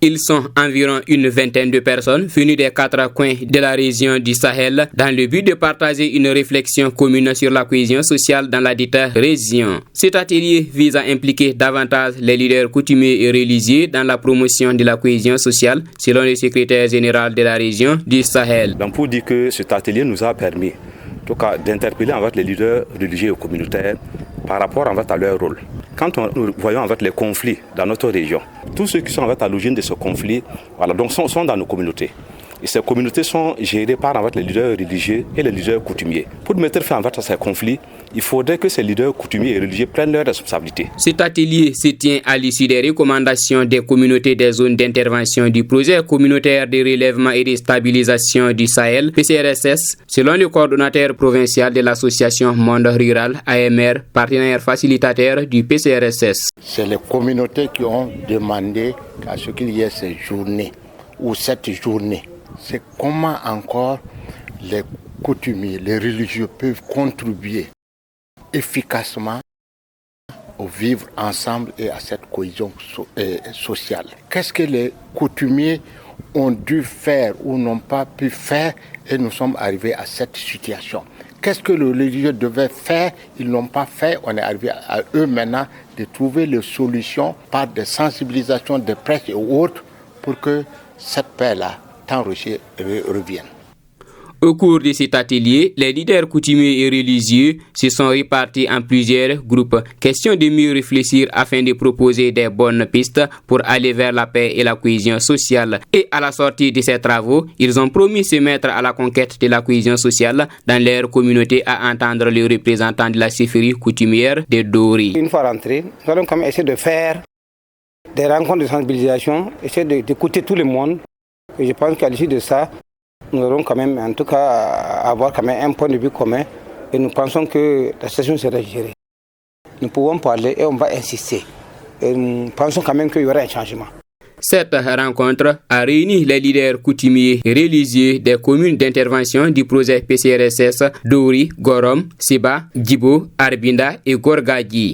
Ils sont environ une vingtaine de personnes venues des 4 coins de la région du Sahel dans le but de partager une réflexion commune sur la cohésion sociale dans la dite région. Cet atelier vise à impliquer davantage les leaders coutumiers et religieux dans la promotion de la cohésion sociale, selon le secrétaire général de la région du Sahel. Donc pour dire que cet atelier nous a permis en tout cas d'interpeller en fait les leaders religieux et communautaires par rapport en fait à leur rôle. Quand nous voyons en fait les conflits dans notre région, tous ceux qui sont en fait à l'origine de ce conflit, donc sont dans nos communautés. Et ces communautés sont gérées par en fait, les leaders religieux et les leaders coutumiers. Pour mettre fin en fait, à ces conflits, il faudrait que ces leaders coutumiers et religieux prennent leurs responsabilités. Cet atelier se tient à l'issue des recommandations des communautés des zones d'intervention du projet communautaire de relèvement et de stabilisation du Sahel, PCRSS, selon le coordonnateur provincial de l'association Monde Rural, AMR, partenaire facilitateur du PCRSS. C'est les communautés qui ont demandé à ce qu'il y ait ces journées ou cette journée. C'est comment encore les coutumiers, les religieux peuvent contribuer efficacement au vivre ensemble et à cette cohésion sociale. Qu'est-ce que les coutumiers ont dû faire ou n'ont pas pu faire et nous sommes arrivés à cette situation? Qu'est-ce que les religieux devaient faire? Ils n'ont pas fait. On est arrivé à eux maintenant de trouver les solutions par des sensibilisations de presse et autres pour que cette paix-là, tant recherchée, revienne. Au cours de cet atelier, les leaders coutumiers et religieux se sont répartis en plusieurs groupes. Question de mieux réfléchir afin de proposer des bonnes pistes pour aller vers la paix et la cohésion sociale. Et à la sortie de ces travaux, ils ont promis se mettre à la conquête de la cohésion sociale dans leur communauté à entendre les représentants de la chefferie coutumière de Dori. Une fois rentrés, nous allons quand même essayer de faire des rencontres de sensibilisation, essayer d'écouter tout le monde. Et je pense qu'à l'issue de ça, nous allons quand même, en tout cas, avoir quand même un point de vue commun et nous pensons que la situation sera gérée. Nous pouvons parler et on va insister. Et nous pensons quand même qu'il y aura un changement. Cette rencontre a réuni les leaders coutumiers et religieux des communes d'intervention du projet PCRSS Dori, Gorom, Siba, Djibo, Arbinda et Gorgadji.